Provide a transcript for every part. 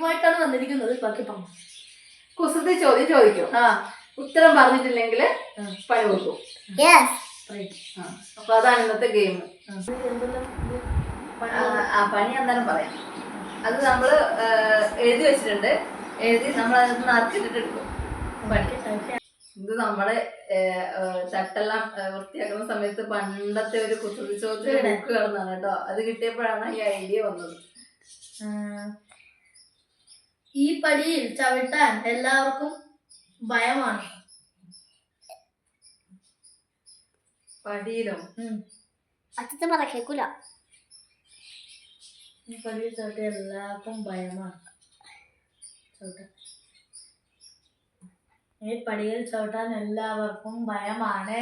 ഗെയിമുമായിട്ടാണ് വന്നിരിക്കുന്നത്. ബാക്കി പറഞ്ഞു കുസൃതി ചോദ്യം ചോദിക്കും. ഉത്തരം പറഞ്ഞിട്ടില്ലെങ്കിൽ പണി കൊടുക്കും. അപ്പൊ അതാണ് ഇന്നത്തെ ഗെയിം. പണി എന്തായാലും പറയാം. അത് നമ്മള് എഴുതി വെച്ചിട്ടുണ്ട്. എഴുതി നമ്മൾ അതിന് നറുക്കിട്ടിട്ട് എടുക്കും പണി. ഇത് നമ്മള് ചട്ടെല്ലാം വൃത്തിയാക്കുന്ന സമയത്ത് പണ്ടത്തെ ഒരു കുസൃതി ചോദ്യത്തിന് ബുക്ക് കിടന്നാണ് കേട്ടോ. അത് കിട്ടിയപ്പോഴാണ് ഈ ഐഡിയ വന്നത്. ഈ പടിയിൽ ചവിട്ടാൻ എല്ലാവർക്കും ഭയമാണ്. പടിയിലും അച്ഛൻ പറ കേൾക്കൂല. ഈ പടിയിൽ ചവിട്ടാൻ എല്ലാവർക്കും ഭയമാണ്. ഈ പടിയിൽ ചവിട്ടാൻ എല്ലാവർക്കും ഭയമാണ്.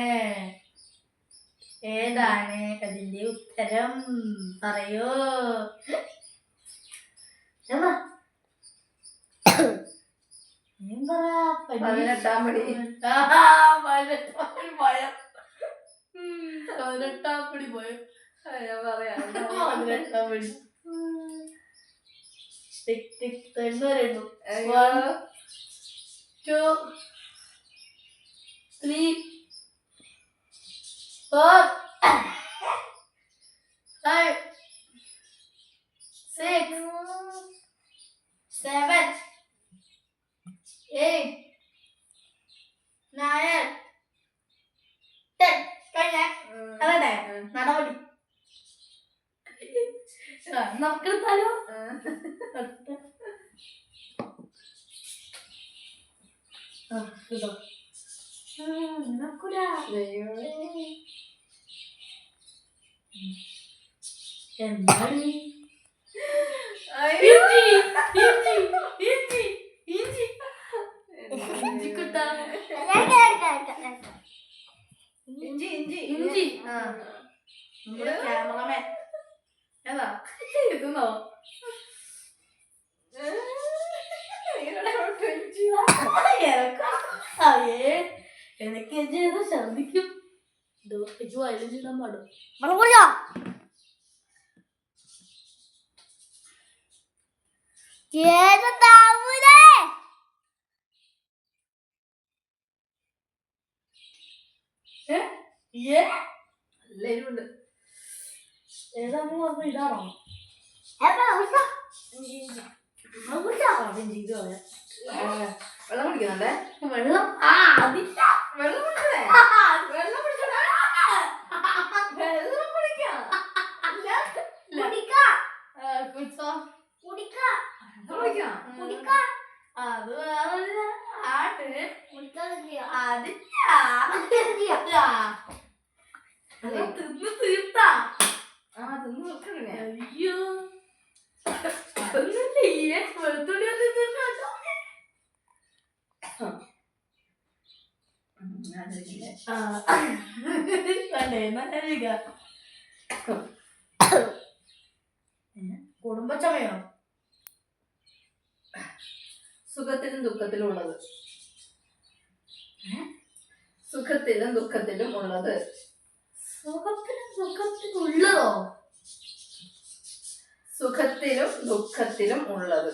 ഏതാണ് അതിന്റെ ഉത്തരം? പറയൂ. 18ാം പടി. 18ാം പടി ഭയം. ഞാൻ പറയാം. 18ാം പടി. ടിക് ടിക് 10 വരെ ഉണ്ടു. 1 2 3 4 5 6 7 8 9 10. കഴിഞ്ഞേ അതല്ലേ നടപടി. നമുക്കെടുത്താലോ? നോക്കൂല. എന്താണ്? ഇഞ്ചി. നമ്മുടെ ക്യാമറമാൻ ഏതാ ഇതെന്നോ? എനിക്ക് ഛർദിക്കും. വയലും ചെയ്താൻ പാടും. എല്ലാരും ഉണ്ട്. ഏതാണെന്ന് പറഞ്ഞു. ഇതാണോ? വെള്ളം കുടിക്കുന്നുണ്ടേ. വെള്ളം അതില്ല. വെള്ളം കുടിക്കണേ. വെള്ളം കുടിക്കണേ. വെള്ളം കുടിക്കാം. അത് വേറെ ആട്ട് അതില്ല. തിന്ന് തീർത്താ. തിന്ന് തീർക്കണേ. അയ്യോ ഒന്നുമില്ലേ? വെളുത്തുള്ളി ഒന്ന് തീർക്കാട്ടോ. കുടുംബച്ചമയോ? സുഖത്തിലും ദുഃഖത്തിലും ഉള്ളത്. സുഖത്തിലും ദുഃഖത്തിലും ഉള്ളത്. സുഖത്തിലും ദുഃഖത്തിലും ഉള്ളതോ? സുഖത്തിലും ദുഃഖത്തിലും ഉള്ളത്.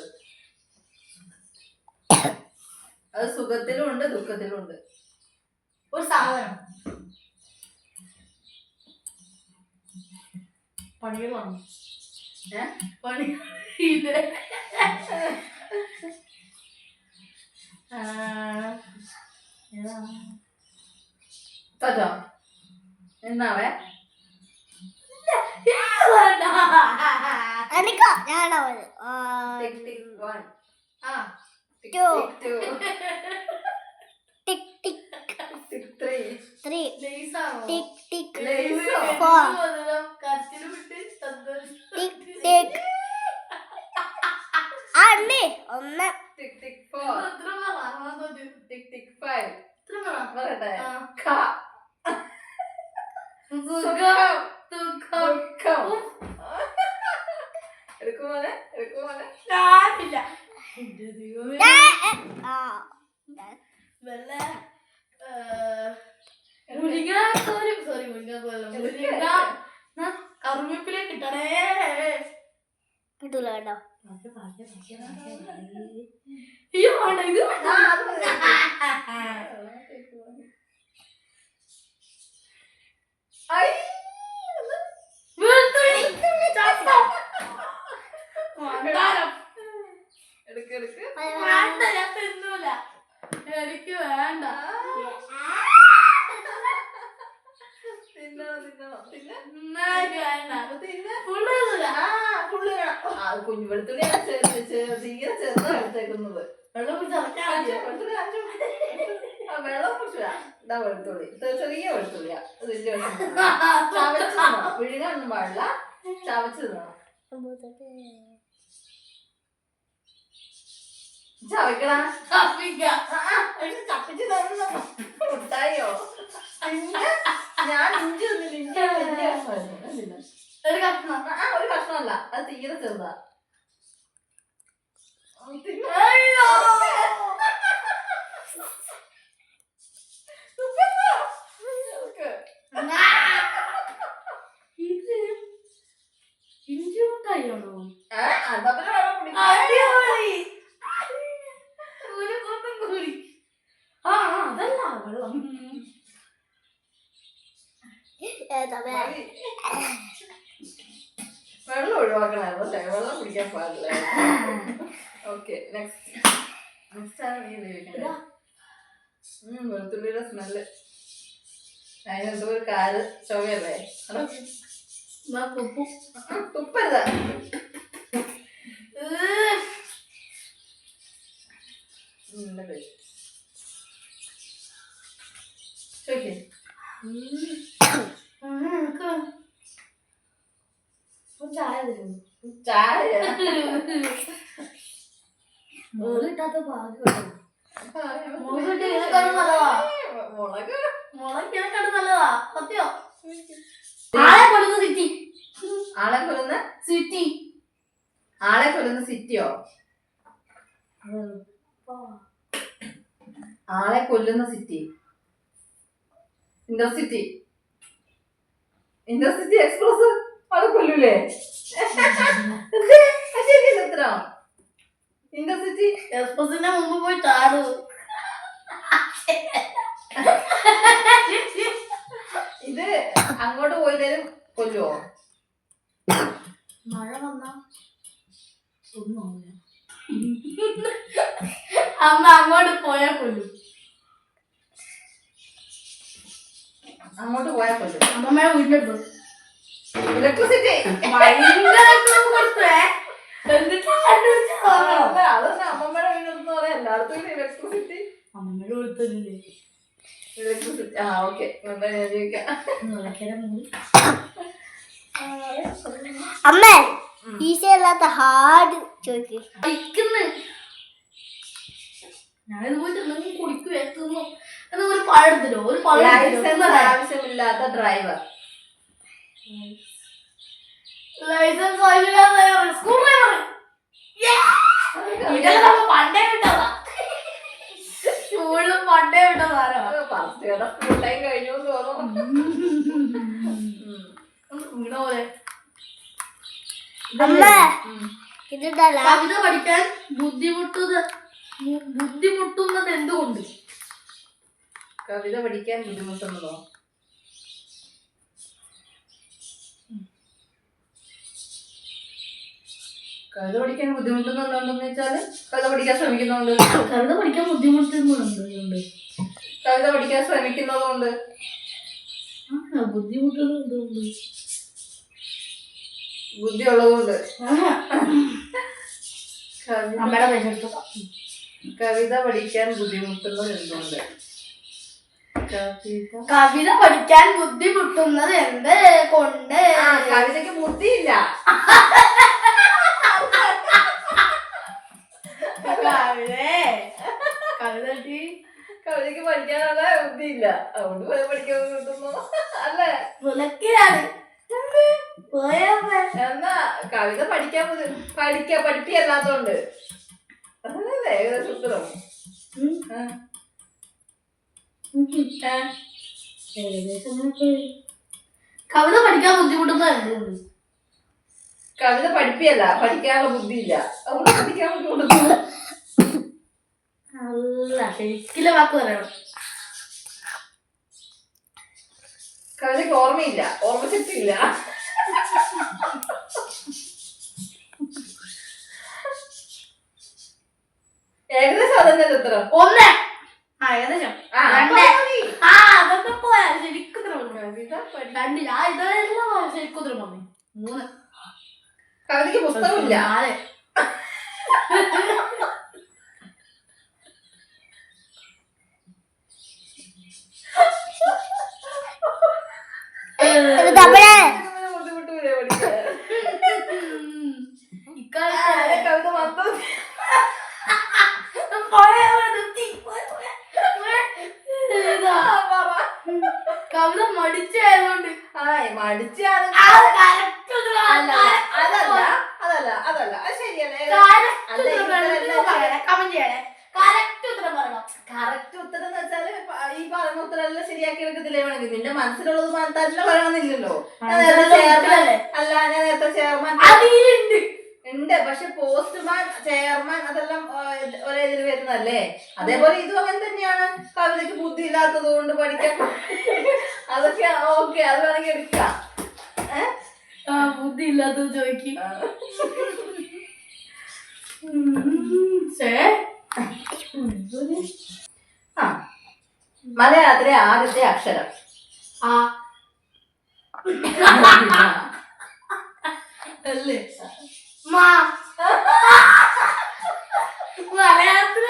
അത് സുഖത്തിലും ഉണ്ട് ദുഃഖത്തിലും ഉണ്ട്. ഒരു സാധനം. പണികളാണ്. പണി ഇത് കേട്ടോ എന്നാവേ കിട്ടൂല കേട്ടോ. അയ്യോ വേണ്ട ഇത് വേണ്ട. വെളുത്തുള്ളി, ചപ്പ. മന്ദാരം. എടുക്ക് എടുക്ക്. വേണ്ട ഞാൻ തിന്നൂല. എനിക്ക് വേണ്ട. തിന്നണം തിന്നണം തിന്ന. എനിക്ക് വേണ്ട. തിന്ന. ഫുള്ള് തിന്നൂല. പുള്ളി കുഞ്ഞു വെളുത്തുള്ളിയാണ് തീരെ ചെറുതാണ് എടുത്തേക്കുന്നത്. വെള്ളം കുടിച്ച് ഇറക്കാൻ മതിയോ? വെളുത്തുള്ളി വെള്ളം കുടിച്ചില്ല. ഇതാ വെളുത്തുള്ളി ചെറിയ വെളുത്തുള്ളിയാ. ഇതിന്റെ ചവച്ച് തിന്നണം. വിഴുകാനൊന്നും പാടില്ല. ചവച്ച് തിന്നണം. ചവയ്ക്കടാ. ചപ്പിച്ച് തന്നോ മുട്ടായോ? ഞാൻ ഇഞ്ചി തിന്നില്ല. ഇഞ്ചി വലിയ കഷ്ണമായിരുന്നു. ഒരു കഷ്ണം. ഒരു കഷ്ണമല്ല, അത് തീരെ ചെറുതാ. അയ്യോ. ഇത് ഇഞ്ചി മുട്ടായിയാണോ? അടിപൊളി. ഒരു കൊണ്ടും കൂടി. അതല്ല വെള്ളം. വെള്ളം ഒഴിവാക്കണമായിരുന്നു അല്ലേ? വെള്ളം കുടിക്കാൻ പാടില്ല. ഓക്കെ നെക്സ്റ്റ് ആണ് നീ ഉപയോഗിക്കുന്നത്. വെളുത്തുള്ളിയുടെ സ്മെല്ല്. അതിനെന്തോ ഒരു കാല് ചൊവ്വയല്ലേ? തുപ്പരുത്. ചോദിക്കേ ചായ തരും. ചായ മുളകിട്ടാത്ത ഭാഗ്യം. മുളകിട്ട് ഇതിനെക്കാളും നല്ലതാ. മുളക് മുളക് ഇതിനെക്കാളും നല്ലതാ. സത്യം. ആളെ കൊല്ലുന്ന സിറ്റി. ആളെ കൊല്ലുന്ന സിറ്റി. ആളെ കൊല്ലുന്ന സിറ്റിയോ? ആളെ കൊല്ലുന്ന സിറ്റി. ഇന്റർസിറ്റി. ഇന്റർസിറ്റി എക്സ്പ്രസ് ആളെ കൊല്ലൂലേ? ശരിയല്ല ഉത്തരം. ഇന്റർസിറ്റി എക്സ്പ്രസിന്റെ മുമ്പ് പോയി ചാടു. ഇത് അങ്ങോട്ട് പോയതേലും കൊല്ലുവോ? മഴ വന്നാ ഒന്നും ആവില്ല. അമ്മ അങ്ങോട്ട് പോയാ കൊല്ലും. അങ്ങോട്ട് പോയാ കൊല്ലും. അമ്മമ്മയുടെ വീട്ടിലെടുത്തു. ഇലക്ട്രിസിറ്റി. കൊടുത്തേ എന്നിട്ട് കണ്ടുപിടിച്ചോ? അതന്നെ അമ്മമ്മയുടെ വീടെന്ന് പറയാം. എല്ലായിടത്തും ഇലക്ട്രിസിറ്റി. അമ്മമ്മയുടെ വീട്ടിലില്ലേ ഇലക്ട്രിസിറ്റി. ഓക്കെ ചോദിക്കാം. അമ്മേ ഈസി അല്ലാത്ത ഹാർഡ് ചോദിക്ക്. ഞാനിത് പോയിട്ട് എന്തെങ്കിലും കുടിക്കും എത്തുന്നു എന്ന് ഒരു പഴം എടുത്തിട്ടോ. ഒരു പഴം ലൈസൻസ് ആവശ്യമില്ലാത്ത ഡ്രൈവർ. ലൈസൻസ് ആവശ്യമില്ലാത്ത സ്കൂൾ ഡ്രൈവർ. ഇതെല്ലാം നമ്മൾ പണ്ടേ വിട്ടതാ. സ്കൂളിൽ പണ്ടേ വിട്ട സാധനമാണ്. ഫസ്റ്റ് സ്കൂൾ ടൈം കഴിഞ്ഞു തോന്നുന്നു. വീണ പോലെ. അമ്മേ ഇതുണ്ടല്ല കവിത പഠിക്കാൻ ബുദ്ധിമുട്ടുന്നത് എന്തുകൊണ്ട്? കവിത പഠിക്കാൻ ബുദ്ധിമുട്ടുന്നതോ? കവിത പഠിക്കാൻ ബുദ്ധിമുട്ടുന്നുണ്ടെന്ന് വെച്ചാല് കവിത പഠിക്കാൻ ശ്രമിക്കുന്നുണ്ട്. കവിത പഠിക്കാൻ ബുദ്ധിമുട്ടുന്നുണ്ട്. കവിത പഠിക്കാൻ ശ്രമിക്കുന്നതുകൊണ്ട്. ബുദ്ധിമുട്ടുന്നത് എന്തുകൊണ്ട്? ബുദ്ധി ഉള്ളതുകൊണ്ട്. അമ്മയുടെ പൈസ എടുത്തു. കവിത പഠിക്കാൻ ബുദ്ധിമുട്ടുന്നത് എന്തുകൊണ്ട്? കവിത പഠിക്കാൻ ബുദ്ധിമുട്ടുന്നത് എന്ത് കൊണ്ട്? കവിതയ്ക്ക് ബുദ്ധിയില്ല. കവിതയ്ക്ക് പഠിക്കാനുള്ള ബുദ്ധിയില്ല. അതുകൊണ്ട് പഠിക്കാൻ ബുദ്ധിമുട്ടുന്നു അല്ലേ? എന്നാ കവിത പഠിപ്പിയല്ലാത്തോണ്ട് അതല്ലേ ഏകദേശം ഉത്തരം. കവിത പഠിക്കാൻ ബുദ്ധിമുട്ടുന്നത് എന്തുകൊണ്ട്? കവിത പഠിപ്പിയല്ല, പഠിക്കാനുള്ള ബുദ്ധിയില്ല, അതുകൊണ്ട് പഠിക്കാൻ ബുദ്ധിമുട്ട്. അല്ല ശരിക്കില്ല വാക്ക് പറയണം. കവിതയ്ക്ക് ഓർമ്മയില്ല, ഓർമ്മശക്തിയില്ല. ഏകദേശം അതന്നെ ഉത്തരം. 1 ഏകദേശം ആ, 2 മതി. അതൊക്കെ പോയാ ശരിക്കും കവിത പഠി- 2 ഞാൻ ഇതെല്ലാം ശരിക്കും 3 കവിതയ്ക്ക് പുസ്തകമില്ല. 4 ബുദ്ധിമുട്ട് വരെ പഠിക്കാൻ. ഇക്കാലത്ത് കവിത മൊത്തം കവിത മടിച്ചായതുകൊണ്ട് മടിച്ചാണ്. അതല്ല അതല്ല അതല്ല അത് ശരിയല്ലേ. കറക്റ്റ് ഉത്തരം എന്ന് വെച്ചാല് ഈ പറഞ്ഞ ഉത്തരം എല്ലാം ശരിയാക്കി എടുക്കത്തില്ലേ വേണമെങ്കിൽ. നിന്റെ മനസ്സിലുള്ളത് തന്നെ പറയണമെന്നില്ലല്ലോ. ഞാൻ നേരത്തെ ചെയർമാൻ ഉണ്ട്, പക്ഷെ പോസ്റ്റ്മാൻ, ചെയർമാൻ അതെല്ലാം ഒരേ ഇതിൽ വരുന്നതല്ലേ. അതേപോലെ ഇതും അങ്ങനെ തന്നെയാണ്. കവിതയ്ക്ക് ബുദ്ധി ഇല്ലാത്തത് കൊണ്ട് പഠിക്കാൻ അതൊക്കെ ഓക്കെ, അത് വേണമെങ്കിൽ എടുക്കാം. ബുദ്ധി ഇല്ലാത്തത് ചോദിക്കും. മലയാളത്തിലെ ആദ്യത്തെ അക്ഷരം. അല്ലേ മലയാളത്തിലെ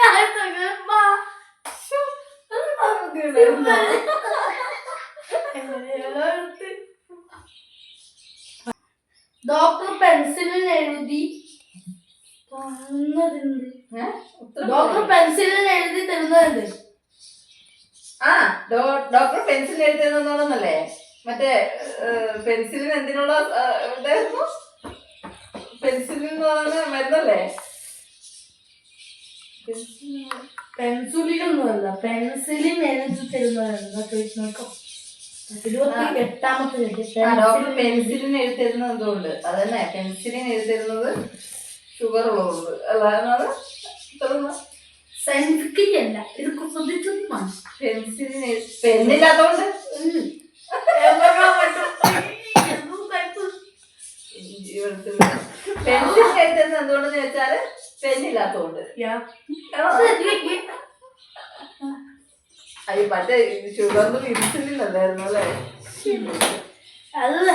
ഡോക്ടർ പെൻസിലിൽ എഴുതി ഡോക്ടർ പെൻസിലിൽ എഴുതി തരുന്നുണ്ട്. ഡോക്ടർ പെൻസിൽ എഴുതുന്നല്ലേ? മറ്റേ പെൻസിലിന് എന്തിനുള്ള ഇതായിരുന്നു? പെൻസിലിന് പറയുന്ന മരുന്നല്ലേ? പെൻസിലിനൊന്നുമല്ല, പെൻസിലിൽ എഴുതി തരുന്നതാണ്. 28ാമത്തെ ഡോക്ടർ പെൻസിലിന് എഴുതി തരുന്നത് എന്തുകൊണ്ട്? അതന്നെ, പെൻസിലിന് എഴുതി തരുന്നത് ഷുഗർ ഉള്ളതുകൊണ്ട് അല്ലാതെ സയൻറ്റിഫിക് അല്ല. ഇത് ശ്രദ്ധിച്ചൊന്നുമാണ്. പെൻസിലിന് പെന്നില്ലാത്തോണ്ട് പെൻസിലിന് എഴുതി തരുന്നത് എന്തുകൊണ്ടെന്ന് ചോദിച്ചാല് പെന്നില്ലാത്തോണ്ട്. അയ്യോ, മറ്റേ ഷുഗറിന് ഇൻസുലിൻ അല്ലായിരുന്നു അല്ലേ? അല്ല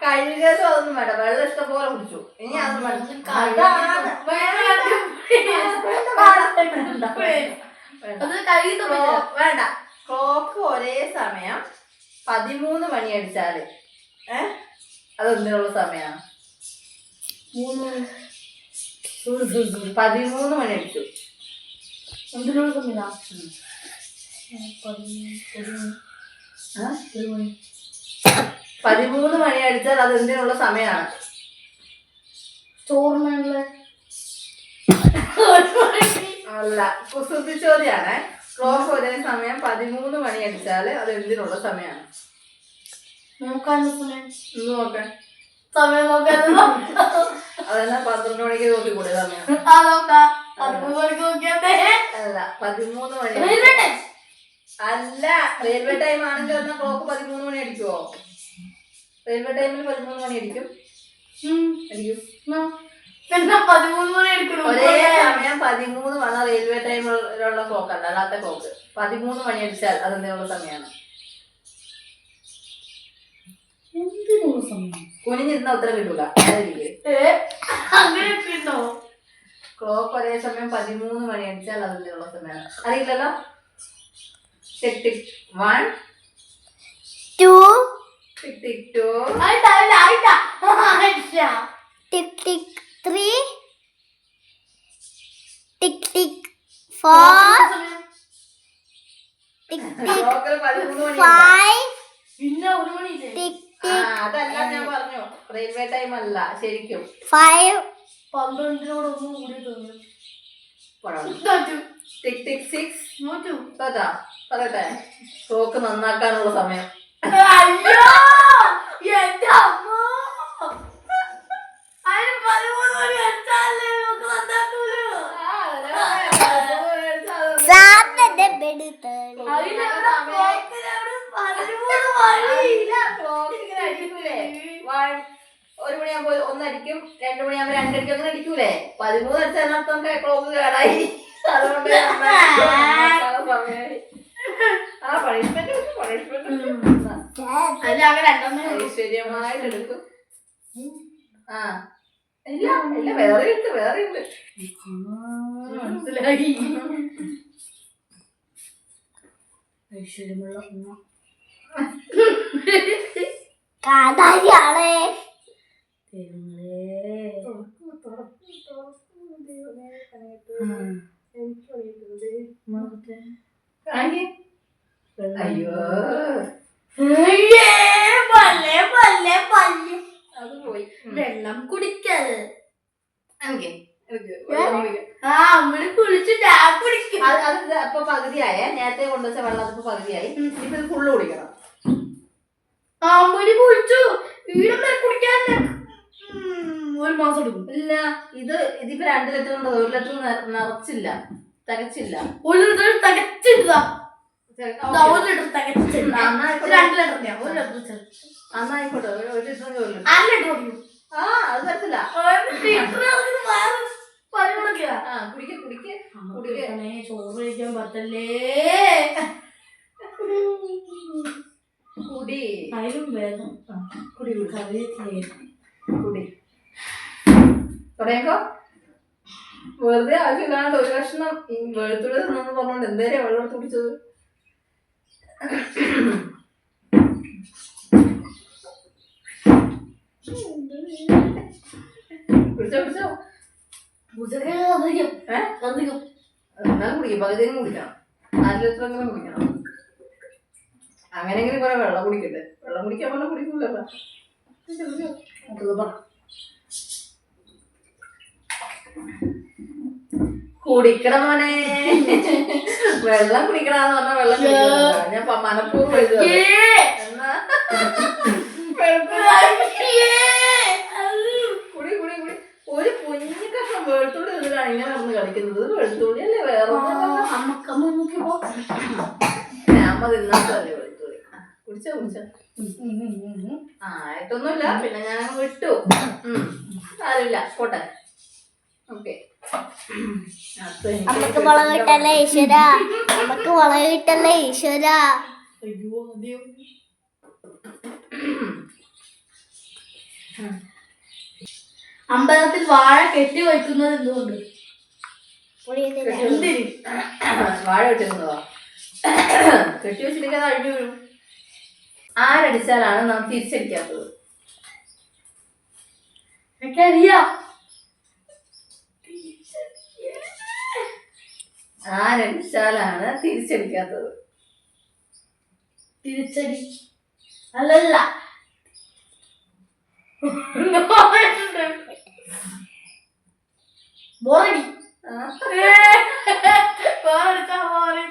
കഴുകലും അതൊന്നും വേണ്ട, വെള്ളം ഇഷ്ടംപോലെ കുടിച്ചു. ഇനി അതൊന്നും വേണ്ട. ക്ലോക്ക് ഒരേ സമയം 13 മണി അടിച്ചാല് അതെന്തിനുള്ള സമയമാണ്? 13 മണി അടിച്ചു. എന്തിനുള്ള സമയമാ? 13 മണി അടിച്ചാൽ അത് എന്തിനുള്ള സമയമാണ്? ചോറിനുള്ള അല്ല, കുസൃതി ചോദ്യാണ്. ക്ലോക്ക് ഒരേ സമയം 13 മണി അടിച്ചാല് അത് എന്തിനുള്ള സമയമാണ്? നോക്കാനുള്ള സമയം. ഇന്ന് നോക്കാൻ സമയം നോക്കാൻ അതന്നെ 12 മണിക്ക് നോക്കിക്കൂടെ സമയം? നോക്കാം. 13 മണിക്ക് നോക്കിയാത്തേ അല്ല, 13 മണി. അല്ല, റെയിൽവേ ടൈം ആണെങ്കിൽ എന്നാൽ ക്ലോക്ക് 13 മണി അടിക്കുവോ? റെയിൽവേ ടൈമിൽ 13 മണി അടിക്കും. പിന്നെ 13 മണി അടിക്കണം. ഒരേ സമയം 13 വന്ന റെയിൽവേ ടൈമിലുള്ള ക്ലോക്ക് അല്ല, അല്ലാത്ത ക്ലോക്ക് 13 മണി അടിച്ചാൽ അതെന്തിനുള്ള സമയമാണ്? എന്തിനുള്ള സമയം? കുനിഞ്ഞിരുന്ന ഉത്തരം കിട്ടൂല. അങ്ങനെ ക്ലോക്ക് ഒരേ സമയം 13 മണി അടിച്ചാൽ അതെന്തിനുള്ള സമയമാണ്? അറിയില്ലല്ലോ. ടിക് ടിക് 1 2 ടിക് ടിക് 2 ടിക് ടിക് 3 ടിക് ടിക് 4 ടിക് ടിക് ക്ലോക്കിൽ 13 മണി. 5 പിന്നെ 1 മണിയില്ലേ? ടിക് അതല്ല ഞാൻ പറഞ്ഞു, റെയിൽവേ ടൈം അല്ല ശരിക്കും. 5 12-നോട് ഒന്നും കൂടി തോന്നുന്നു. ടിക് ടിക് 6 പറയട്ടെ ക്ലോക്ക് നന്നാക്കാനുള്ള സമയം. അയ്യോ എന്റെ അമ്മ അതിന് 13 മണി വെച്ചാലേ നമുക്ക് നന്നാക്കൂലോ. സാറിന്റെ ബെഡ് അതിനെവിടെ ക്ലോക്കിനെവിടെ 13 മണി. ക്ലോക്കിങ്ങനെ അടിക്കൂലേ? 1 മണിയാകുമ്പോ 1 അടിക്കും, 2 മണിയാകുമ്പോ 2 അടിക്കും, അങ്ങനെ അടിക്കൂലേ? 13 അടിച്ചതിനർത്ഥം ക്ലോക്ക് കേടായി. അതുകൊണ്ട് സമയമായി. ആ പണിഷ്മെന്റ് അല്ല അങ്ങനെ രണ്ടെണ്ണം ഐശ്വര്യമായിട്ട് എടുക്കും. ആ ഇല്ല ഇല്ല വേറെ ഉണ്ട്. മനസ്സിലായി. ഐശ്വര്യമുള്ള കാതാരിയാളെ അയ്യോ അത് പോയി. വെള്ളം കുടിക്കത്. വെള്ളം കുടിക്കാം. ആ അമ്മ കുളിച്ച് ഞാൻ കുടിക്കും. അത് അപ്പൊ പകുതിയായേ, നേരത്തെ കൊണ്ടുവച്ച വെള്ളം അതിപ്പോ പകുതിയായി. ഇപ്പൊ ഇത് ഫുള്ള് കുടിക്കണം. അമ്മ കുളിച്ചു വീടും കുടിക്കാൻ 1 മാസം എടുക്കും. ഇല്ല ഇതിപ്പോ 2 ലിറ്റർ ഉണ്ട്. 1 ലിറ്റർ നിറച്ചില്ല, തികച്ചില്ല. 1 ലിറ്റർ തികച്ചില്ല. 1 ലിറ്റർ തികച്ചില്ല. 2 ലിറ്ററിന്റെ 1 ലിറ്റർ അന്നായിക്കോട്ടെ. 1 ലിറ്റർ 1 ലിറ്റർ. 2 ലിറ്റർ കുടിക്കും. ആ അത് പറ്റില്ല. കുടിക്ക്. ചോറ് കഴിക്കാൻ പറ്റല്ലേ. കുടി അതിലും വേദം കുടി കറിയത്തില്ലേ. കുടി തുടങ്ങിക്കോ. വെറുതെ ആവശ്യമില്ലാണ്ട് 1 കഷ്ണം വെളുത്തുള്ളി തിന്നു പറഞ്ഞോണ്ട് എന്തേലും വെള്ളം എടുത്ത് കുടിച്ചത്. കുടിച്ചോ എന്നാലും കുടിക്കും. പകുതിയും കുടിക്കണം. 4 ലിറ്റർ എങ്കിലും കുടിക്കണം. അങ്ങനെങ്കിലും കുറെ വെള്ളം കുടിക്കട്ടെ. വെള്ളം കുടിക്കാൻ വെള്ളം കുടിക്കൂലല്ലോ. കുടിക്കണം മോനെ. വെള്ളം കുടിക്കണമെന്ന് പറഞ്ഞാൽ വെള്ളം കുടിക്കണം. ഞാൻ മനഃപൂർവ്വം എഴുതുക. എന്നാ കുടി കുടി കുടി. ഒരു കുഞ്ഞു കഷ്ണം വെളുത്തുള്ളി ഇതിലാണ് ഇങ്ങനെ വന്ന് കളിക്കുന്നത്. വെളുത്തുള്ളി അല്ലേ വേറെ ഞാൻ തിന്നാത്തല്ലേ വെളുത്തുള്ളി. കുടിച്ചോ ആയിട്ടൊന്നുമില്ല. പിന്നെ ഞാൻ വിട്ടു. ആരില്ല പോട്ടെ. ഓക്കെ നമുക്ക് മുളക് കിട്ടല്ലേ ഈശ്വര, നമുക്ക് മുളക് കിട്ടല്ലേ ഈശ്വര. അമ്പലത്തിൽ വാഴ കെട്ടി വയ്ക്കുന്നത് എന്തുകൊണ്ട്? എന്തിന് വാഴ കെട്ടുന്നതോ? കെട്ടി വെച്ചിട്ട് അഴിഞ്ഞു വീഴും. ആരടിച്ചാലാണ് നാം തിരിച്ചടിക്കാത്തത്? എനിക്കറിയാം. ആരടിച്ചാലാണ് തിരിച്ചടിക്കാത്തത്? തിരിച്ചടി അല്ലല്ല ബോറടി.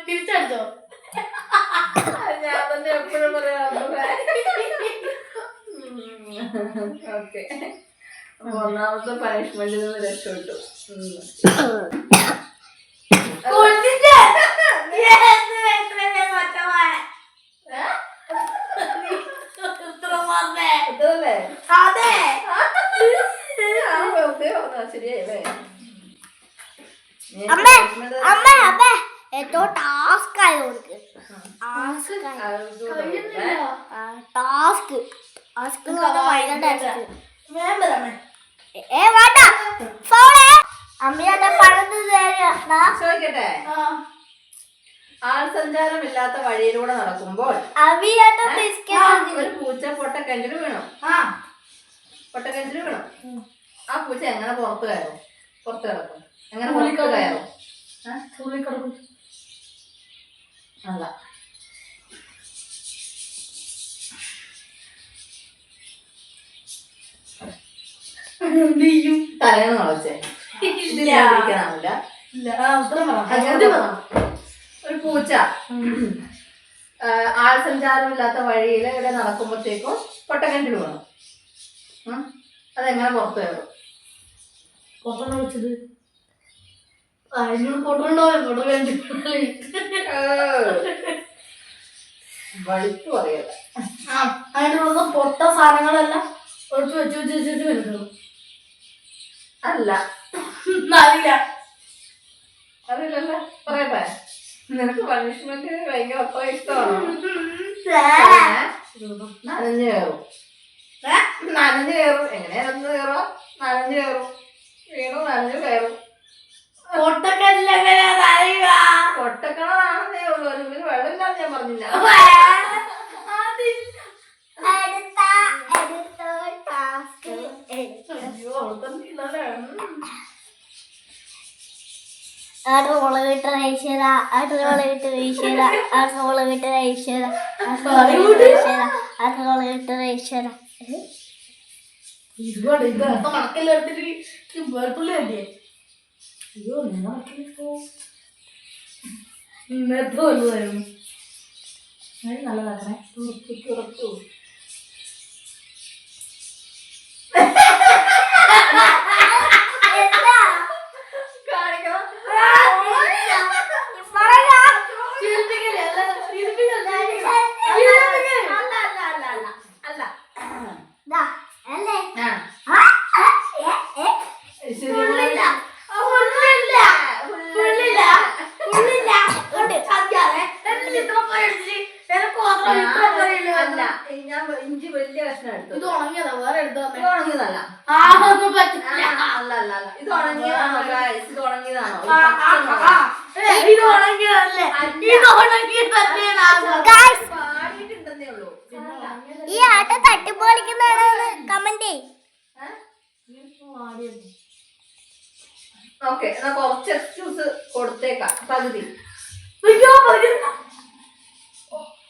തിരിച്ചടിച്ചോ? ഞാൻ തന്നെ എപ്പോഴും പറയാറുണ്ട്. ഓക്കെ ഒന്നാമത്തെ പണിഷ്മെന്റിൽ നിന്ന് രക്ഷപ്പെട്ടു. ശരിയായില്ലേ? എന്തോ ടാസ്ക് ആയതുകൊണ്ട് ചോദിക്കട്ടെ, ആൾ സഞ്ചാരമില്ലാത്ത വഴിയിലൂടെ നടക്കുമ്പോൾ ഒരു പൂച്ച പൊട്ടക്കഞ്ചിൽ വീണു. പൊട്ടക്കഞ്ചിൽ വീണു. ആ പൂച്ച എങ്ങനെ പുറത്ത് കയറും? പുറത്ത് കിടക്കും. എങ്ങനെ പുറത്ത് കയറും? അല്ല, തലേന്ന് കളച്ചേ. ഇതില്ലാതിരിക്കാനാവില്ല. ഒരു പൂച്ച ആൾസഞ്ചാരമില്ലാത്ത വഴിയിൽ ഇവിടെ നടക്കുമ്പോഴത്തേക്കും പൊട്ടക്കിണറ്റിൽ വീണു. അതെങ്ങനെ പുറത്തു വരും? പൊട്ടണ വെച്ചത് അതിനോട് പൊട്ടണോ വഴിക്ക് പറയല്ല. അതിനുള്ള പൊട്ട സാധനങ്ങളെല്ലാം ഒഴിച്ച് വെച്ച് വെച്ച് വെച്ച് വെച്ച് വരുന്നു. അല്ല അറിയില്ല. അറിയില്ലല്ലോ. പറയട്ടെ, നിനക്ക് പണിഷ്മെന്റ് ഭയങ്കര അത്ര ഇഷ്ടമാണോ? നനഞ്ഞു കയറും. നനഞ്ഞു കയറും. എങ്ങനെയാ നനഞ്ഞു കയറുക? നനഞ്ഞു കയറും. വീണു നനഞ്ഞു കയറും. പൊട്ടക്കിണറാണെന്നേ ഉള്ളൂ. അതിനുള്ളിൽ വെള്ളമില്ലാന്ന് ഞാൻ പറഞ്ഞില്ല. മുളകിട്ട് ഐശ്വര മുളകിട്ട് ഐശ്വര മുളകിട്ട് ഐശ്വര മുളകിട്ട് ഐശ്വര മണക്കെല്ലാം വേർപ്പുള്ളി കണ്ടിയേ. അയ്യോ ഇന്നത്തെ വലുതായിരുന്നു. നല്ലതാക്കണേ. ഉറപ്പ് ഇഞ്ചി വലിയ കഷ്ണം എടുത്തു. ഇത് ഉണങ്ങിയതാ, വേറെ എടുത്തു. ഇത് ഉണങ്ങിയതല്ല. ഇത് ഉണങ്ങിയതാണോ? ഇത് ഉണങ്ങിയതാണോ? പാടിയിട്ടുണ്ടെന്നേ ഉള്ളൂ. ഈ ആട്ട തട്ടിപ്പൊളിക്കുന്നതാണെന്ന് കമന്റ്. ഓക്കെ, എന്നാ കുറച്ച് എക്സ്ക്യൂസ് കൊടുത്തേക്കാം. പകുതി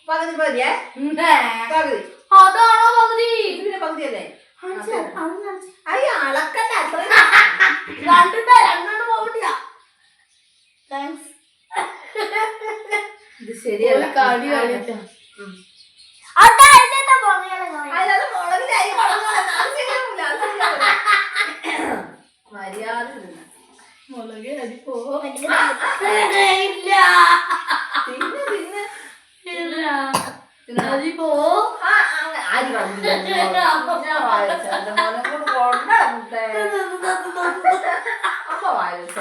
പകുതി പകുതിയേ. പകുതി അതാണോ പകുതി? ഇതിന്റെ പകുതിയല്ലേ? അയ്യ അളക്കല്ല. ഇത് ശരിയല്ല. അതിനകത്ത് മുളകിലായി മര്യാദ മുളക് അരിപ്പോ തിന്ന് അരിപ്പോ അരി കളഞ്ഞില്ല. അപ്പൊ വായിച്ചു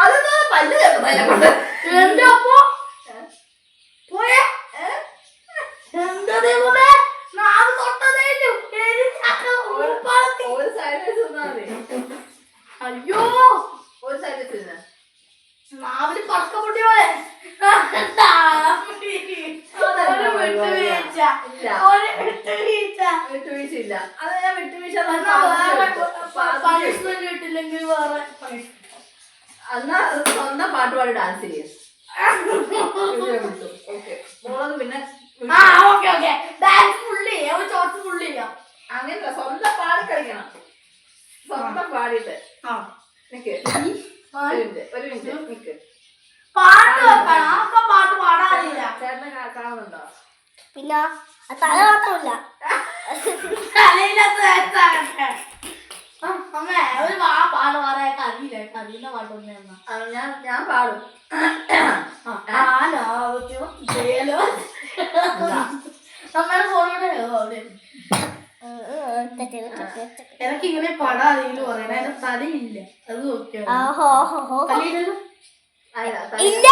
അതെന്താ പല്ല് കേട്ടതിനെ കൊണ്ട് എന്റെ അപ്പോ പോയേ എന്താ ദൈവമേ, നാളെ തൊട്ടതേലും ഒരു സൈഡ് വെച്ച് തിന്നാ മതി. അയ്യോ ഒരു സൈഡ് വെച്ച് തിന്നാ. നാവില് പടക്കപ്പൊട്ടി പോലെ വിട്ടുവീഴ്ചയില്ല. അത് ഞാൻ വിട്ടുവീഴ്ച പണിഷ്മെന്റ് കിട്ടില്ലെങ്കിൽ വേറെ എന്നാ സ്വന്തം പാട്ടുപാടി ഡാൻസ് ചെയ്യും. മുളക് പിന്നെ അങ്ങനെയല്ല, സ്വന്തം പാടി കളിക്കണം. സ്വന്തം പാടിയിട്ട് നിക്ക്. ഒരു മിനിറ്റ് നിക്ക്. പാട്ട് പാട്ട് പാടാറില്ല. ചേട്ടനെ കാണുന്നുണ്ടോ? പിന്നെ തല മാത്രമില്ല, അമ്മേ ഒരു പാട്ട് പറയാൻ അറിയില്ല. അറിയുന്ന പാട്ടൊന്നും ഞാൻ പാടും. നമ്മുടെ ഫോണിലൂടെ എനിക്ക് ഇങ്ങനെ പടം അറിയില്ല പറയണ. എന്റെ തലയില്ല, അത് നോക്കിയാ തലയില്ലല്ലോ. ഇല്ല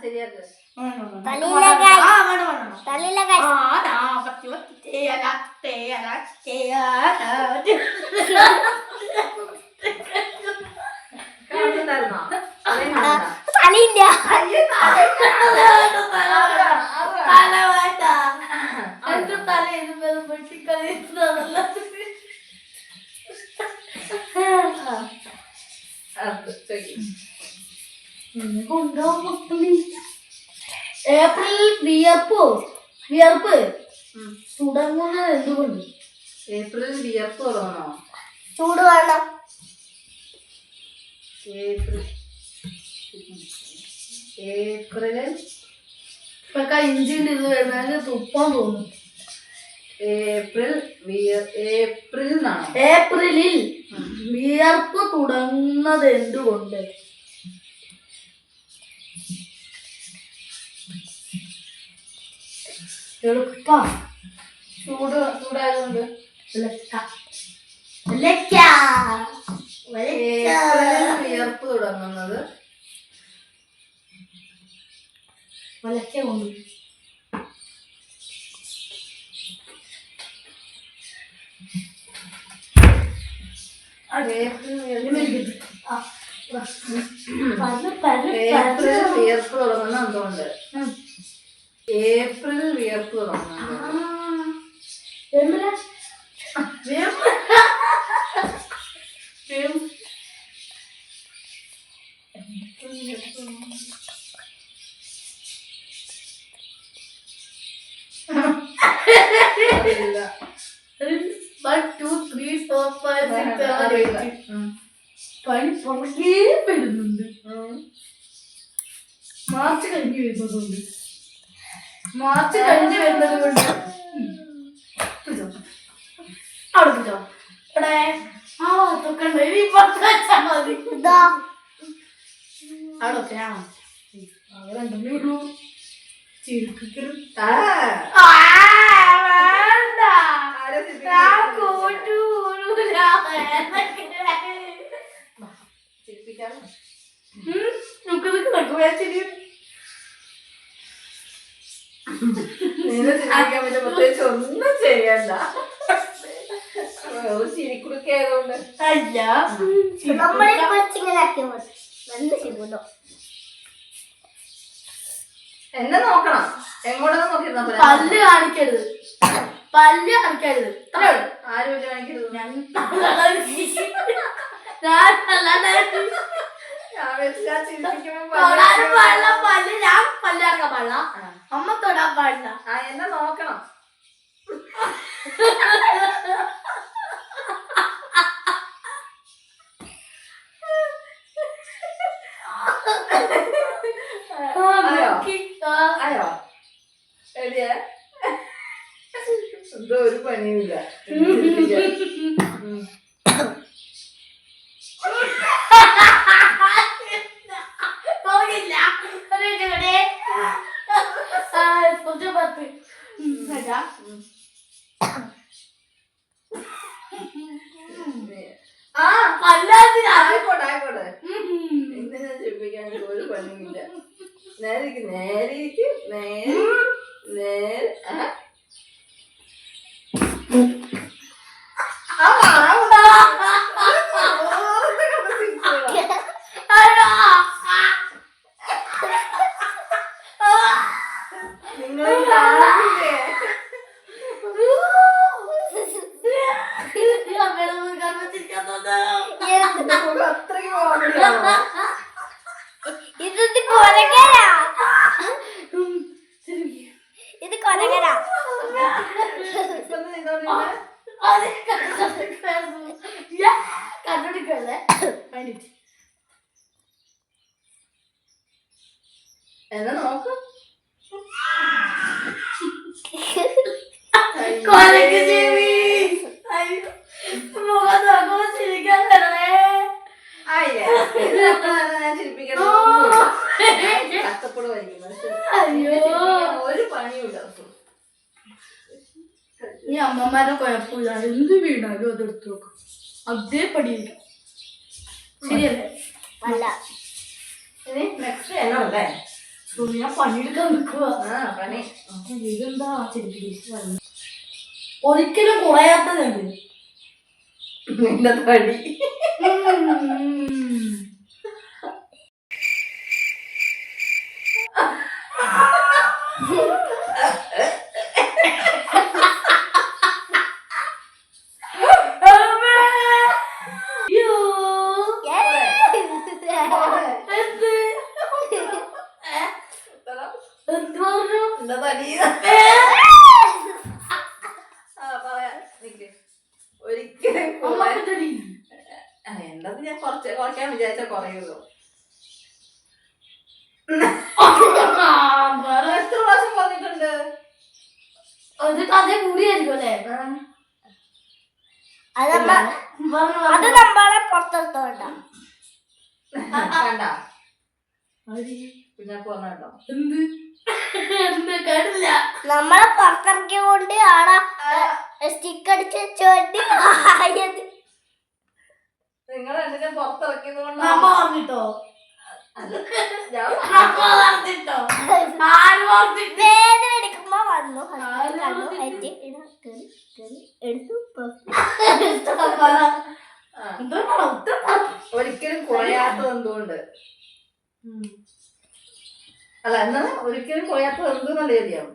ശരിയാക്ക്. തലയില്ല. എന്റെ തല വെട്ടിക്കളി ഏപ്രിൽ വിയർപ്പ് വിയർപ്പ് തുടങ്ങുന്നത് എന്തുകൊണ്ട്? ഏപ്രിലിൽ വിയർപ്പ് തുടങ്ങണോ? ചൂട് വേണം. ഏപ്രിലിൽ ഇപ്പൊക്കെ ഇഞ്ചിന്റെ ഇത് വരുന്നത് തുപ്പാൻ തോന്നും. ഏപ്രിൽ എന്നാണോ? ഏപ്രിലിൽ വിയർപ്പ് തുടങ്ങുന്നത് എന്തുകൊണ്ട്? എളുപ്പ ചൂടായതുകൊണ്ട്. ഏപ്രിലിൽ വിയർപ്പ് തുടങ്ങുന്നത് ഒലക്ക കൊണ്ട്. ഏപ്രിൽ വിയർപ്പ് തുടങ്ങുന്ന എന്തുകൊണ്ട്? ഏപ്രിൽ വിയർപ്പ് തുടങ്ങുന്നത് അറിയില്ല. 1 2 3 4 5 6 7 8 പനി പുറകെ വരുന്നുണ്ട്. മാർച്ച് കഴിഞ്ഞ് വരുന്നതുകൊണ്ട് അവിടെ പിടിച്ചോ. ഇവിടെ ആ തൊക്കണ്ട ഇനി പുറത്ത് വെച്ചാൽ മതി. അവിടെ വെച്ചാണോ അങ്ങനെ ഉണ്ടെന്നേ ഉള്ളൂ. ചിരിപ്പിക്കലും വേണ്ട നമുക്കിത് നടക്കുമ്പോഴാ ചിരി. പ്രത്യേകിച്ച് ഒന്നും ചെയ്യണ്ട. ചിരിക്കുടുക്ക ആയതുകൊണ്ട് അല്ല നമ്മളെ കുറച്ചിങ്ങനെ ആക്കിയാൽ മതി. നല്ല ശരിയല്ലോ. എന്നെ നോക്കണം. എങ്ങോട്ടൊന്നും നോക്കിയിരുന്ന പല്ല് കാണിക്കരുത്. പല്ല് കാണിക്കരുത്. ആരും വലിയ കാണിക്കരുത്. ഞാൻ പല്ല് ഞാൻ പല്ലിറക്കാൻ പാടില്ല. അമ്മ തൊടാൻ പാടില്ല. എന്നെ നോക്കണം. അയോ എടിയ എന്തോ ഒരു പണിയുമില്ല. ആയിക്കോട്ടെ. എന്നെ ഞാൻ ചെപ്പിക്കാൻ ഒരു പണിയുമില്ല. നേരെ ഇത് കൊരകരാ. ഇത് കൊരകരാ. കണ്ടുപിടിക്കല്ലേ എന്നെ നോക്ക്. ഒരു പണിയില്ല. ഈ അമ്മമാരുടെ കുഴപ്പമില്ല. എന്ത് വീണാലും അത് എടുത്തു നോക്കും. അതേ പടിയിരിക്കും. ശരിയല്ലേ? അല്ല നെക്സ്റ്റ് എന്നോടല്ലേ? ഞാൻ പണിയെടുക്കാൻ നിൽക്കുക. പണി ഇതെന്താ ചിരിപ്പിക്കുന്നത്? ഒരിക്കലും കുറയാത്തതുണ്ട് നിന്റെ തടി. എന്ത് പറഞ്ഞു? എന്താ തടി? പറയുള്ളൂ. വേറെ എത്ര പ്രാവശ്യം പറഞ്ഞിട്ടുണ്ട്? എന്നിട്ട് അതേ കൂടിയായിരിക്കും അല്ലേ? അത് അത് നമ്മളെ പുറത്തെടുത്തോണ്ട. കണ്ട കുഞ്ഞാപ്പ് പറഞ്ഞ കേട്ടോ. എന്ത് എന്ത് കേട്ടില്ല. നമ്മളെ പുറത്തിറക്കിക്കൊണ്ട് ആളെ സ്റ്റിക്ക് അടിച്ച് ചോട്ടി ആയത്. നിങ്ങൾ എന്നെ പുറത്തിറക്കിയത് കൊണ്ട് നമ്മ പറഞ്ഞിട്ടോ ഞാൻ നമ്മ പറഞ്ഞിട്ടോ ആര് പറഞ്ഞിട്ട് വേദന എടുക്കുമ്പോ വന്നു എടുത്തു. ഒരിക്കലും കുറയാത്തത് എന്തുകൊണ്ട്? അല്ല എന്നാ ഒരിക്കലും കുറയാത്തത് എന്ത് നല്ല അറിയാം.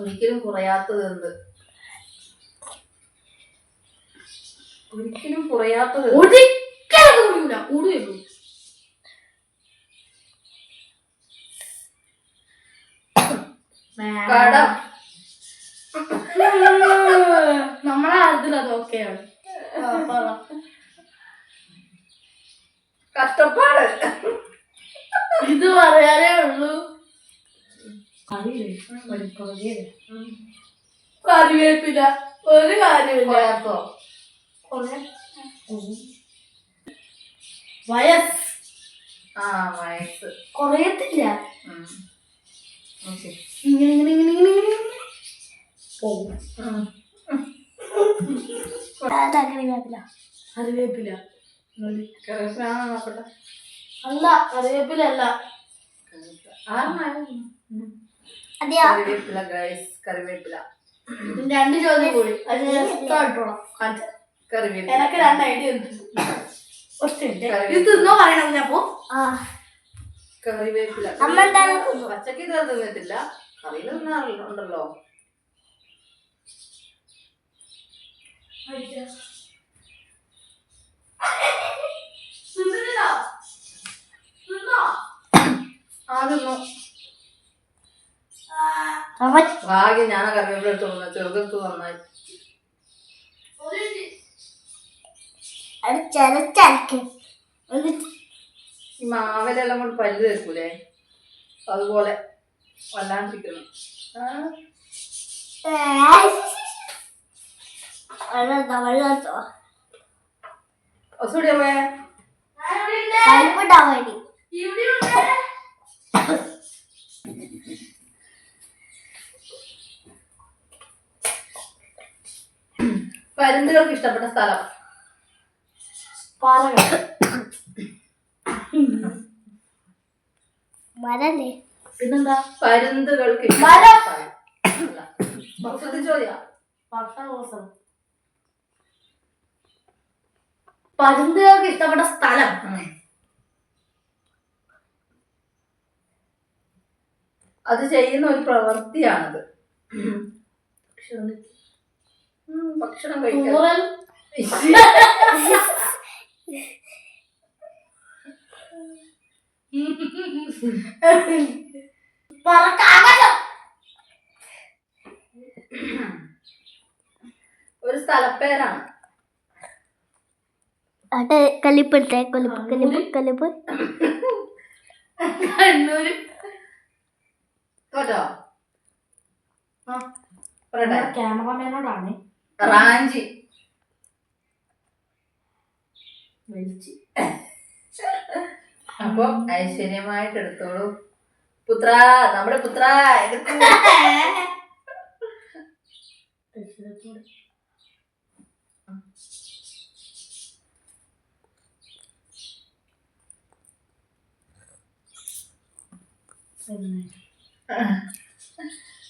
ഒരിക്കലും കുറയാത്തത് എന്ത്? ഒരിക്കലും കുറയാത്തത് ഒരിക്കലും കൂടില്ല കൂടുകയുള്ളൂ. കടം. നമ്മളെ കാര്യത്തിൽ അതൊക്കെയാണ്. കഷ്ടപ്പാട്. ഇത് പറയാനേ ഉള്ളൂ. കറിവേപ്പില ഒരു കാര്യമില്ല. കുറയാത്തോ? വയസ്സ് വയസ്സ് കുറയത്തില്ല. ഓക്കെ. ഇങ്ങനെ ഇങ്ങനെ ഇങ്ങനെ ഇങ്ങനെ ഇങ്ങനെ പോകും. കറിവേപ്പില കറിവേപ്പില കറിവേപ്പിലാണോ നോക്കട്ടെ. അല്ല കറിവേപ്പില അല്ല. അതെയോ? കറിവേപ്പില ഗൈസ്, കറിവേപ്പില. രണ്ട് ചോദ്യം കൂടി ഇട്ടോളാം. കറിവേപ്പില എനക്ക് രണ്ട് ഐഡിയ ഉണ്ട്. ഇത് തിന്നോ പറയണം ഞാപ്പോ. കറിവേപ്പില. അമ്മ എന്താണ് തിന്നു? പച്ചക്ക് ഇതുവരെ തിന്നിട്ടില്ല. കറിയിൽ തിന്നാറുണ്ടല്ലോ. തിന്നു. ഭാഗ്യം ഞാൻ കറിവേപ്പില എടുത്ത് തന്നു. ചെറുതെടുത്ത് നന്നായി. അത് ചെറുച്ചരക്ക് ഈ മാവിലെല്ലാം കൊണ്ട് പല്ല് തേക്കൂലേ, അതുപോലെ വല്ലാണ്ടിരിക്കുന്നു. ഒസൂടിയമ്മേ കൽപ്പിട്ടാൻ വേണ്ടി പരുന്തുകൾക്ക് ഇഷ്ടപ്പെട്ട സ്ഥലം? പാലക്കാട്. മരല്ലേ? പിന്നെന്താ? പരുന്തുകൾക്ക് മരം. ചോദ്യാ. പരുന്തുകൾക്ക് ഇഷ്ടപ്പെട്ട സ്ഥലം അത് ചെയ്യുന്ന ഒരു പ്രവൃത്തിയാണത്. ഭക്ഷണം കഴിക്കാൻ. തൂറൽ. ഒരു സ്ഥലപ്പേരാണ്. അത് കലിപ്പെടുത്തേ. കൊലിപ്പ് കലിപ്പ് കലിപ്പ് കണ്ണൂര്. കേട്ടോ? ക്യാമറമാനോടാണ്. റാഞ്ചി. അപ്പൊ ഐശ്വര്യമായിട്ട് എടുത്തോളൂ. പുത്ര, നമ്മുടെ പുത്ര എടുത്തു.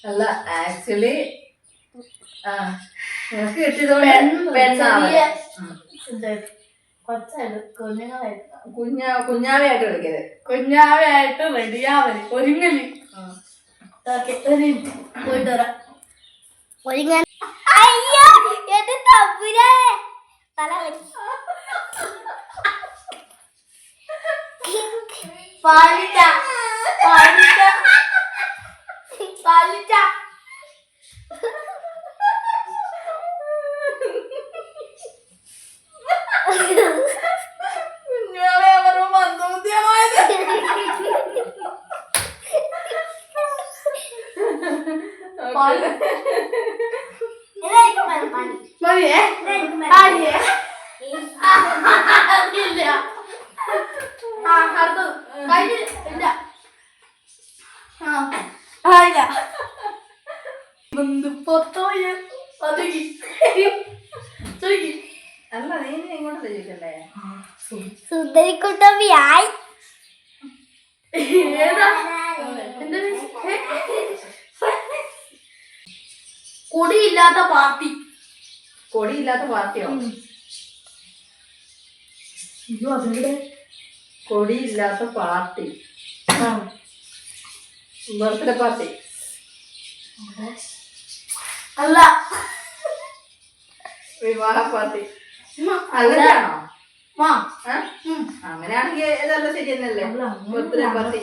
അല്ല ആക്ച്വലി നിനക്ക് കിട്ടിയതുകൊണ്ട് കുഞ്ഞാവയായിട്ട് കളിക്കരുത്. കുഞ്ഞാവയായിട്ട് റെഡിയാവല് ഒരുങ്ങല്. പോയിട്ട് വരാം. ഒരുങ്ങാൻ. അയ്യോ എന്റെ തമ്പുരാനെ തല പാലിച്ച പാലിച്ച പാലിച്ച. പാല്. ഇതായിരിക്കും വേണം പാല്. മതിയേ? ഇതായിരിക്കും ആയില്ലേ? വേണം. ഇല്ല. അടുത്തത്. കഴിഞ്ഞില്ല. ഇല്ല. ആയില്ല. ഒന്ന് പൊത്തോയ ഒതുങ്ങി. ചോദിക്ക്. അല്ല നീ ഇങ്ങോട്ട് ചോദിക്കണ്ടേ? സുന്ദരിക്കുട്ടമ്പിയായി. ഏതാ? എന്തൊരു കൊടിയില്ലാത്ത പാർട്ടി. കൊടിയില്ലാത്ത പാർട്ടിയോ? അയ്യോ അതെവിടെ? കൊടിയില്ലാത്ത പാർട്ടി. Birthday party. അല്ല. വിവാഹ പാർട്ടി. അല്ല. അങ്ങനെയാണോ? ആ. അങ്ങനെയാണെങ്കിൽ ഇതല്ല ശരി തന്നെയല്ലേ? Birthday party.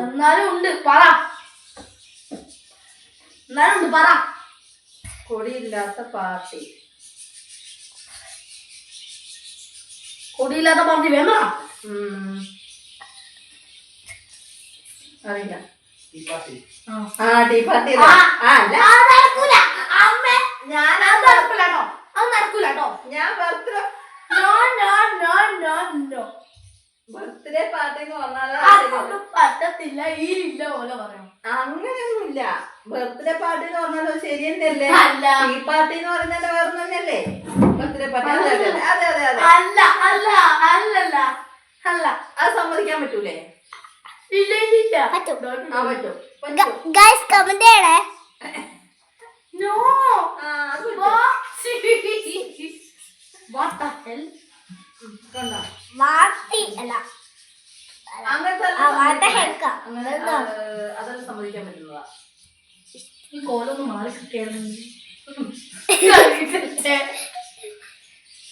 എന്നാലും ഉണ്ട് പറ. എന്നാലും ഉണ്ട് പറ. കൊടിയില്ലാത്ത പാർട്ടി. കൊടിയില്ലാത്ത പാർട്ടി വേണ്ട. അറിയില്ല. ആ. Tea party. അല്ല നടക്കൂല അമ്മ. അത് നടക്കൂല കേട്ടോ. അത് നടക്കൂല കേട്ടോ. ഞാൻ ബർത്ത്ഡേ നോ. ബർത്ത്ഡേ പാർട്ടി എന്ന് പറഞ്ഞാൽ അതൊന്നും പറ്റത്തില്ല. ഈ ഇല്ല പോലെ പറയാം. അങ്ങനെയൊന്നുമില്ല. ബർത്ത്ഡേ പാർട്ടി എന്ന് പറഞ്ഞാലോ ശരി തന്നെയല്ലേ? അല്ല. ടീ പാർട്ടി എന്ന് പറഞ്ഞാൽ വേറെ തന്നെയല്ലേ? Birthday party. അതെ അതെ അതെ അതെ അതെ. അല്ല അല്ല അല്ലല്ല അല്ല. അത് സമ്മതിക്കാൻ പറ്റൂലേ? ഇല്ല ഇല്ല. പറ്റും. പറ്റും പറ്റും. ഗൈസ് കമന്റ് ചെയ്യണേ. നോ. അത് പറ്റും. What the hell? കണ്ടോ? വാർത്തി അല്ല അങ്ങനത്തെ വാട്ട ഹെക്ക. അങ്ങനെ അതെല്ലാം സമ്മതിക്കാൻ പറ്റുന്നതാ. ഈ കോലൊന്ന് മാറി കിട്ടിയായിരുന്നു.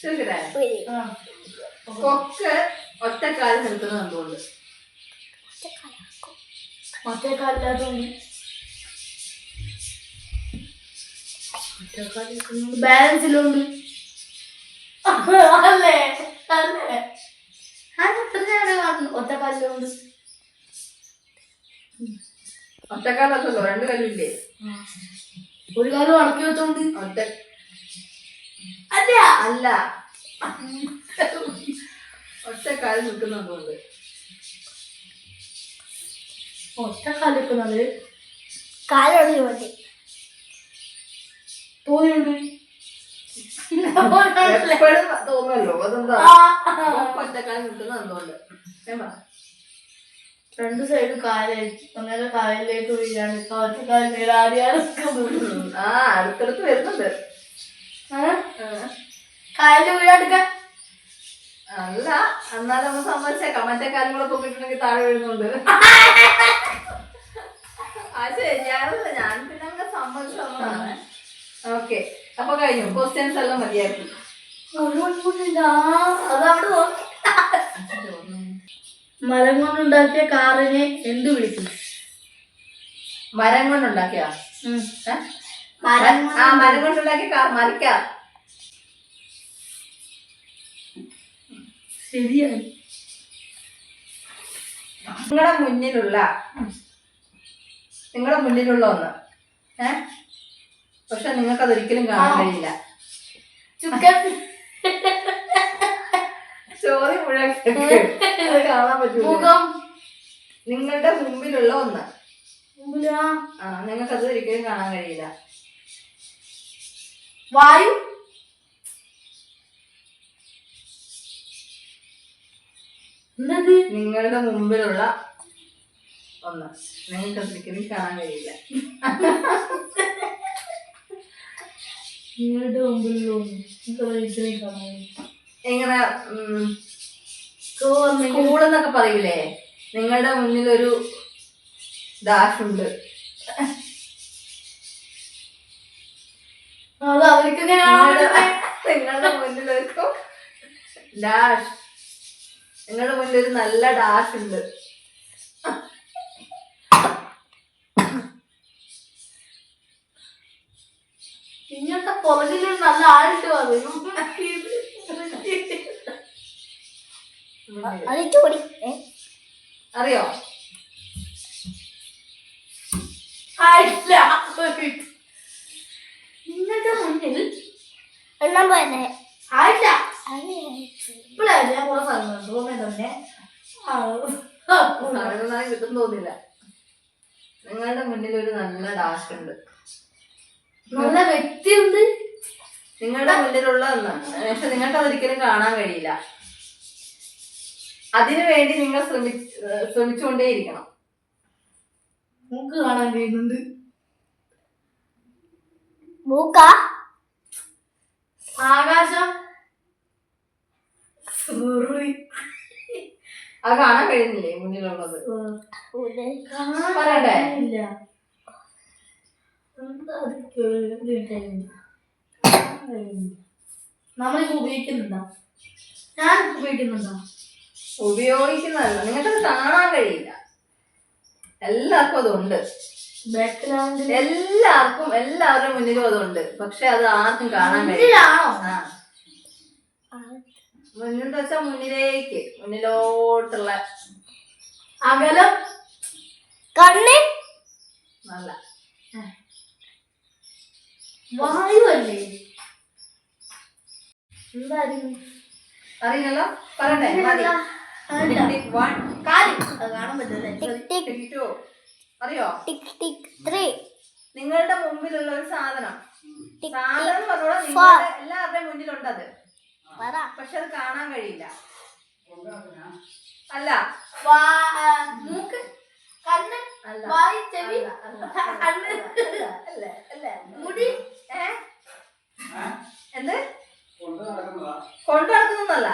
ശരിയല്ലേ? കൊക്ക് ഒറ്റക്കാലിൽ നിൽക്കുന്നത് എന്തുകൊണ്ട്? മറ്റേ കാലില്ലാത്തോണ്ട് ബാലൻസിലുണ്ട്. അല്ലേ അല്ലേ എത്ര നേരം ഒറ്റക്കാലിലുണ്ട്. ഒറ്റക്കാലല്ലോ, രണ്ടു കാലില്ലേ? ഒരു കാലം അടക്കി വെച്ചോണ്ട്. ഒറ്റ അല്ല അല്ല, ഒറ്റക്കാലിൽ നിൽക്കുന്നത് എന്തുകൊണ്ട്? ഒറ്റക്കാലിക്കുന്നത് കാലൊടിഞ്ഞു വേണ്ടി തോന്നിയുണ്ട്. എപ്പോഴും തോന്നുമല്ലോ. അതെന്താ? ഒറ്റക്കാലിൽ നിൽക്കുന്നത് എന്തുകൊണ്ട്? രണ്ട് സൈഡ് കാലായിട്ട് അങ്ങനെ കായലിലേക്ക് വീഴാണ്ട് ഒറ്റക്കാലിൽ ആരെയാണ് അടുത്തടുത്ത് വരുന്നുണ്ട്. കായലിൽ വീഴാണ്ടിക്കാൻ. അല്ല, എന്നാലും നമ്മൾ സമ്മതിച്ചേക്കാം. മറ്റേ കാര്യം കൂടെ പൊക്കിട്ടുണ്ടെങ്കിൽ താഴെ വീഴുന്നുണ്ട്. ശരിയാണല്ലോ. ഞാൻ പിന്നെ അങ്ങനെ സമ്മതിച്ചതാണ്. ഓക്കെ, അപ്പൊ കഴിഞ്ഞു. ക്വസ്റ്റ്യൻസ് എല്ലാം മതിയായിരുന്നു. അതവിടെ നോക്കി. മരം കൊണ്ടുണ്ടാക്കിയ കാറിനെ എന്ത് വിളിക്കും? മരം കൊണ്ടുണ്ടാക്കിയ മരം കൊണ്ടുണ്ടാക്കിയ കാർ മരിക്കാം. ശരിയാണ്. നിങ്ങളുടെ മുന്നിലുള്ള ഒന്ന് പക്ഷെ നിങ്ങൾക്ക് അതൊരിക്കലും കാണാൻ കഴിയില്ല. ചുക്കൻ ചോദ്യം മുഴുവൻ കാണാൻ പറ്റൂല. മുഖം. നിങ്ങളുടെ മുമ്പിലുള്ള ഒന്ന് മുമ്പിലാ. നിങ്ങൾക്ക് അത് ഒരിക്കലും കാണാൻ കഴിയില്ല. വായു. എന്നത് നിങ്ങളുടെ മുമ്പിലുള്ള ഒന്ന് നിങ്ങൾക്ക് ഒരിക്കലും കാണാൻ കഴിയില്ല. നിങ്ങളുടെ മുമ്പിലുള്ള ഇങ്ങനെ സ്കൂളെന്നൊക്കെ പറയൂലേ, നിങ്ങളുടെ മുന്നിലൊരു ഡാഷുണ്ട്. അത് അവർക്ക് നിങ്ങളുടെ മുന്നിലൊരു ഡാഷ്, നിങ്ങളുടെ മുന്നിലൊരു നല്ല ഡാഷ് ഉണ്ട്. ഇങ്ങനത്തെ പുറകിലും നല്ല ആയിട്ട് പറയും. അത് ചോടി അറിയോ? അല്ല. നിങ്ങളുടെ മുന്നിൽ എണ്ണം പോലെ ആയില്ല. ഇപ്പോഴല്ലേ ഞാൻ കുറെ സ്ഥലങ്ങളുണ്ട് തോന്നുന്നത് തന്നെ. സാധനങ്ങളായി കിട്ടും തോന്നില്ല. നിങ്ങളുടെ മുന്നിൽ ഒരു നല്ല ഡാഷ് ഉണ്ട്, നല്ല വ്യക്തിയുണ്ട് നിങ്ങളുടെ മുന്നിലുള്ള ഒന്ന്. പക്ഷെ നിങ്ങൾക്ക് അതൊരിക്കലും കാണാൻ കഴിയില്ല. അതിനു വേണ്ടി നിങ്ങൾ ശ്രമിച്ചുകൊണ്ടേയിരിക്കണം. നമുക്ക് കാണാൻ കഴിയുന്നുണ്ട്. മൂക്ക ആകാശം സൂറി. അത് കാണാൻ കഴിയുന്നില്ലേ മുന്നിലുള്ളത്? കാണാൻ പറയട്ടെ? കഴിയില്ല. എന്താ അത് കേട്ടില്ല. നമ്മളിപ്പോ ഉപയോഗിക്കുന്നുണ്ടോ? ഞാൻ ഉപയോഗിക്കുന്നുണ്ടോ? ഉപയോഗിക്കുന്നതല്ല, നിങ്ങൾക്കത് കാണാൻ കഴിയില്ല. എല്ലാവർക്കും അതുണ്ട്. ബാക്ക്ഗ്രൗണ്ടിൽ എല്ലാവരുടെ മുന്നിലും അതുണ്ട്. പക്ഷെ അത് ആർക്കും കാണാൻ കഴിയില്ല. മുന്നിലാണോ? മുന്നിൽ വെച്ചാ മുന്നിലോട്ടുള്ള അകലം കണ്ണ് നല്ല വായു അല്ലേ? എന്തായിരുന്നു അറിയില്ലല്ലോ, പറയണ്ടേ? മതി. Tick 1, കാലി അത് കാണാൻ പറ്റല്ലേ? ടിക് ടിക് tick 2. അറിയോ? ടിക് ടിക് 3 നിങ്ങളുടെ മുമ്പിലുള്ള ഒരു സാധനം. ടിക് സാധനം പറഞ്ഞോളൂ, ടിക് നിങ്ങളുടെ എല്ലാവരുടെയും മുന്നിലുണ്ടത്. പറ. പക്ഷെ അത് കാണാൻ കഴിയില്ല. അല്ല, മൂക്ക്, കണ്ണ്, അല്ല, വായു, ചെവി, അല്ല, കണ്ണ്, അല്ല, അല്ല. മുടി. എന്ത് കൊണ്ടു നടക്കുന്നല്ല.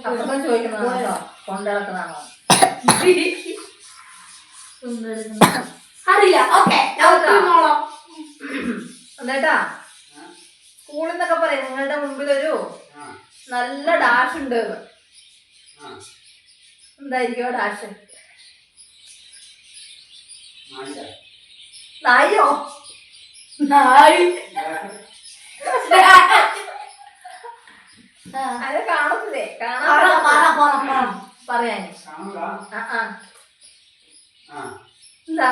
അപ്പുറം ചോദിക്കുന്നതാണോ കൊണ്ടു നടക്കുന്നതാണോ? അറിയില്ല. ഓക്കെ എന്നിട്ടാ സ്കൂളിൽ നിന്നൊക്കെ പറയും നിങ്ങളുടെ മുമ്പിലൊരു നല്ല ഡാഷ് ഉണ്ട്. എന്തായിരിക്കും ഡാഷ്? നായോ? അത് കാണത്തില്ലേ? പറയാന് എന്താ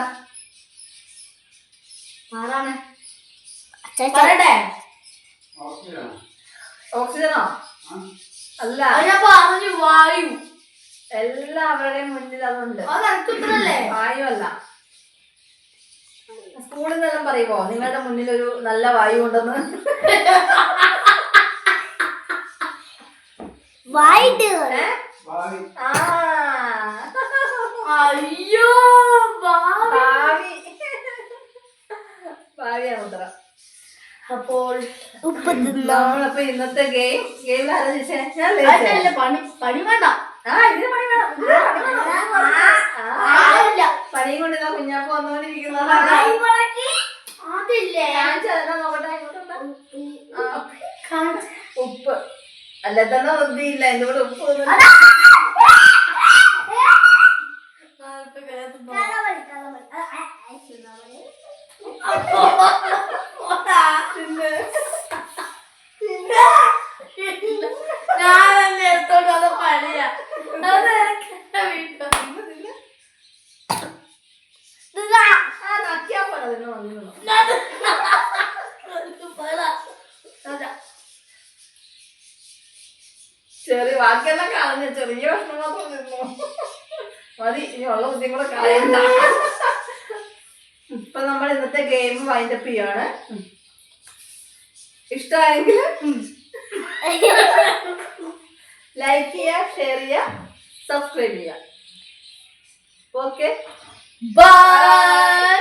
പറയട്ടെ? ഓക്സിജനോ? അല്ല, ഞാൻ പറഞ്ഞു വായു. എല്ലാവരുടെയും മുന്നിൽ അതുണ്ട്. അത് അടുത്തല്ലേ? വായു അല്ല. സ്കൂളിൽ നിന്നെല്ലാം പറയുമോ നിങ്ങളുടെ മുന്നിൽ ഒരു നല്ല വായു ഉണ്ടെന്ന്? വൈഡ് അയ്യോ ഭാവി. ഭാവിയാണ് ഉത്തരം. അപ്പോൾ ഉപ്പ് തിന്നോ? നമ്മളപ്പോ ഇന്നത്തെ ഗെയിം ആലോചിച്ചേ? അതല്ല പണി വേണ്ട. ഇതിന് പണി വേണം. പണിയും കൊണ്ട് ഇതാ കുഞ്ഞാപ്പ് വന്നുകൊണ്ടിരിക്കുന്നത്. അതില്ലേ ഞാൻ ചെറുതാ നോക്കട്ടെ. ഉപ്പ് അല്ല തന്നെ ഒന്നില്ല. എന്തുകൊണ്ട് ഉപ്പ് ഞാനല്ലേ എടുത്തോണ്ട് അത് പണിയാ. അത് വീട്ടിൽ നക്കിയാ പോലെ അതിന് വന്നു. ചെറിയ ബാക്കിയെല്ലാം കളഞ്ഞ ചെറിയ ഭക്ഷണം മാത്രം തിന്നു മതി. ഇനി ഉള്ള ബുദ്ധിയും കൂടെ കളയണ്ട. ഇപ്പൊ നമ്മൾ ഇന്നത്തെ ഗെയിം വൈൻഡപ്പ് ചെയ്യാണ്. ഇഷ്ടമായെങ്കിൽ ലൈക്ക് ചെയ്യുക, ഷെയർ ചെയ്യുക, സബ്സ്ക്രൈബ് ചെയ്യുക. Okay, by.